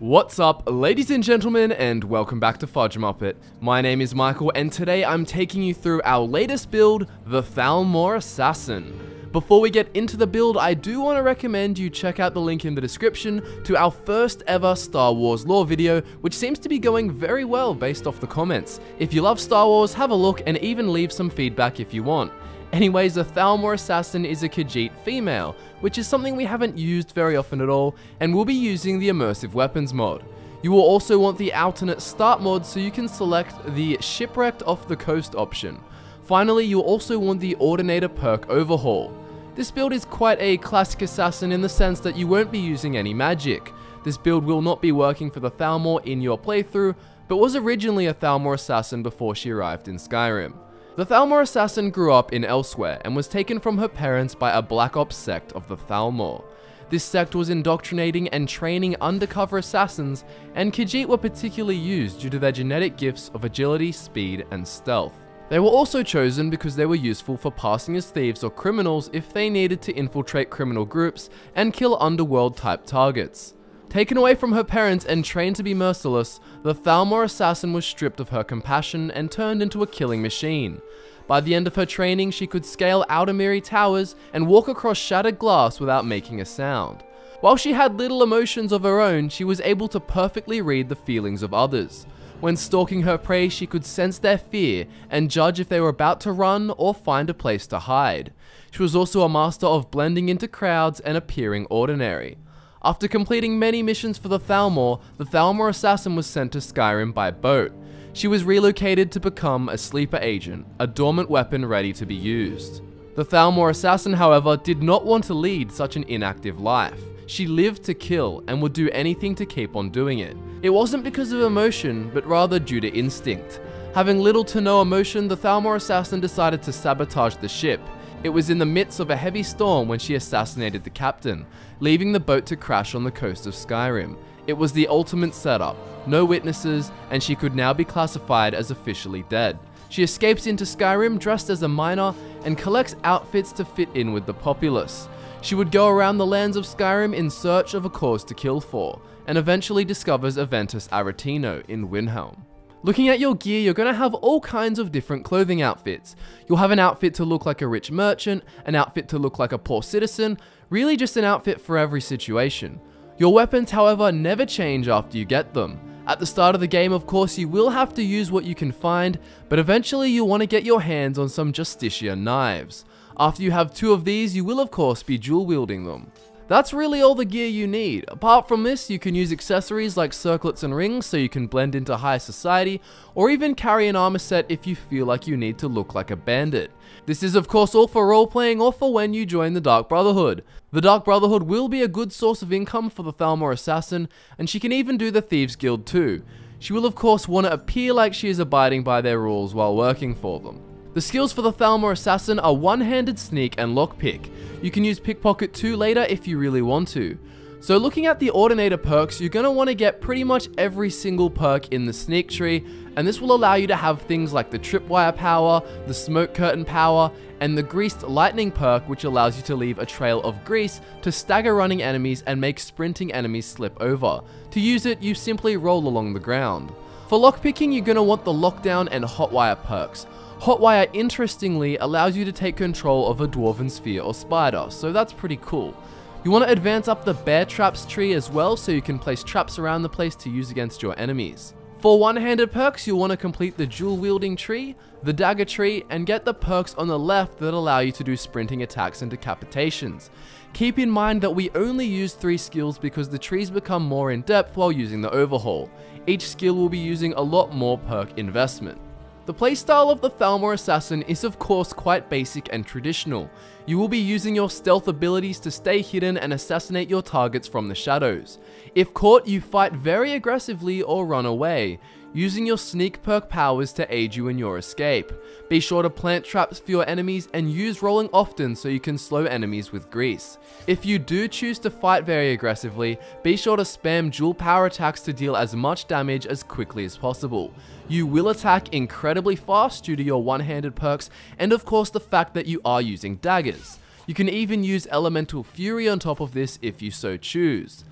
What's up, ladies and gentlemen, and welcome back to Fudge Muppet. My name is Michael, and today I'm taking you through our latest build, the Thalmor Assassin. Before we get into the build, I do want to recommend you check out the link in the description to our first ever Star Wars lore video, which seems to be going very well based off the comments. If you love Star Wars, have a look and even leave some feedback if you want. Anyways, the Thalmor Assassin is a Khajiit female, which is something we haven't used very often at all, and we'll be using the Immersive Weapons mod. You will also want the alternate start mod so you can select the Shipwrecked Off the Coast option. Finally, you'll also want the Ordinator perk overhaul. This build is quite a classic assassin in the sense that you won't be using any magic. This build will not be working for the Thalmor in your playthrough, but was originally a Thalmor assassin before she arrived in Skyrim. The Thalmor Assassin grew up in Elsewhere and was taken from her parents by a Black Ops sect of the Thalmor. This sect was indoctrinating and training undercover assassins, and Khajiit were particularly used due to their genetic gifts of agility, speed, and stealth. They were also chosen because they were useful for passing as thieves or criminals if they needed to infiltrate criminal groups and kill underworld-type targets. Taken away from her parents and trained to be merciless, the Thalmor Assassin was stripped of her compassion and turned into a killing machine. By the end of her training, she could scale Aldemiri towers and walk across shattered glass without making a sound. While she had little emotions of her own, she was able to perfectly read the feelings of others. When stalking her prey, she could sense their fear and judge if they were about to run or find a place to hide. She was also a master of blending into crowds and appearing ordinary. After completing many missions for the Thalmor Assassin was sent to Skyrim by boat. She was relocated to become a sleeper agent, a dormant weapon ready to be used. The Thalmor Assassin, however, did not want to lead such an inactive life. She lived to kill and would do anything to keep on doing it. It wasn't because of emotion, but rather due to instinct. Having little to no emotion, the Thalmor Assassin decided to sabotage the ship. It was in the midst of a heavy storm when she assassinated the captain, leaving the boat to crash on the coast of Skyrim. It was the ultimate setup, no witnesses, and she could now be classified as officially dead. She escapes into Skyrim dressed as a miner and collects outfits to fit in with the populace. She would go around the lands of Skyrim in search of a cause to kill for, and eventually discovers Aventus Aretino in Windhelm. Looking at your gear, you're going to have all kinds of different clothing outfits. You'll have an outfit to look like a rich merchant, an outfit to look like a poor citizen, really just an outfit for every situation. Your weapons, however, never change after you get them. At the start of the game, of course, you will have to use what you can find, but eventually you'll want to get your hands on some Justicia knives. After you have 2 of these, you will of course be dual wielding them. That's really all the gear you need. Apart from this, you can use accessories like circlets and rings so you can blend into high society, or even carry an armor set if you feel like you need to look like a bandit. This is of course all for roleplaying or for when you join the Dark Brotherhood. The Dark Brotherhood will be a good source of income for the Thalmor Assassin, and she can even do the Thieves Guild too. She will of course want to appear like she is abiding by their rules while working for them. The skills for the Thalmor Assassin are one-handed sneak and lockpick. You can use pickpocket too later if you really want to. So looking at the Ordinator perks, you're going to want to get pretty much every single perk in the sneak tree, and this will allow you to have things like the tripwire power, the smoke curtain power, and the greased lightning perk, which allows you to leave a trail of grease to stagger running enemies and make sprinting enemies slip over. To use it, you simply roll along the ground. For lockpicking, you're going to want the lockdown and hotwire perks. Hotwire, interestingly, allows you to take control of a dwarven sphere or spider, so that's pretty cool. You want to advance up the bear traps tree as well, so you can place traps around the place to use against your enemies. For one-handed perks, you'll want to complete the dual wielding tree, the dagger tree, and get the perks on the left that allow you to do sprinting attacks and decapitations. Keep in mind that we only use 3 skills because the trees become more in depth while using the overhaul. Each skill will be using a lot more perk investment. The playstyle of the Thalmor Assassin is of course quite basic and traditional. You will be using your stealth abilities to stay hidden and assassinate your targets from the shadows. If caught, you fight very aggressively or run away, using your sneak perk powers to aid you in your escape. Be sure to plant traps for your enemies and use rolling often so you can slow enemies with grease. If you do choose to fight very aggressively, be sure to spam dual power attacks to deal as much damage as quickly as possible. You will attack incredibly fast due to your one-handed perks and of course the fact that you are using daggers. You can even use Elemental Fury on top of this if you so choose.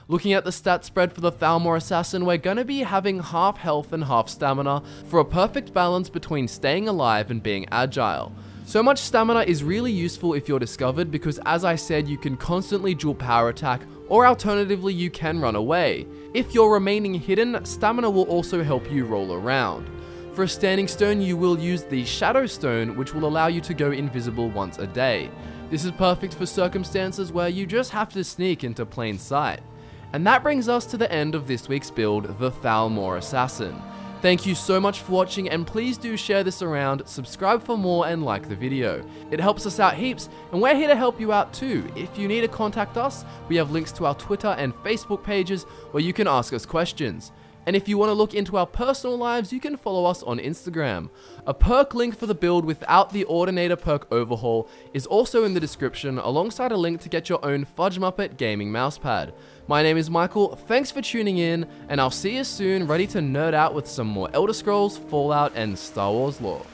Looking at the stat spread for the Thalmor Assassin, we're gonna be having half health and half stamina for a perfect balance between staying alive and being agile. So much stamina is really useful if you're discovered because, as I said, you can constantly dual power attack, or alternatively you can run away. If you're remaining hidden, stamina will also help you roll around. For a standing stone, you will use the Shadow Stone, which will allow you to go invisible once a day. This is perfect for circumstances where you just have to sneak into plain sight. And that brings us to the end of this week's build, the Thalmor Assassin. Thank you so much for watching, and please do share this around, subscribe for more, and like the video. It helps us out heaps, and we're here to help you out too. If you need to contact us, we have links to our Twitter and Facebook pages where you can ask us questions. And if you want to look into our personal lives, you can follow us on Instagram. A perk link for the build without the Ordinator perk overhaul is also in the description, alongside a link to get your own Fudge Muppet gaming mousepad. My name is Michael, thanks for tuning in, and I'll see you soon ready to nerd out with some more Elder Scrolls, Fallout, and Star Wars lore.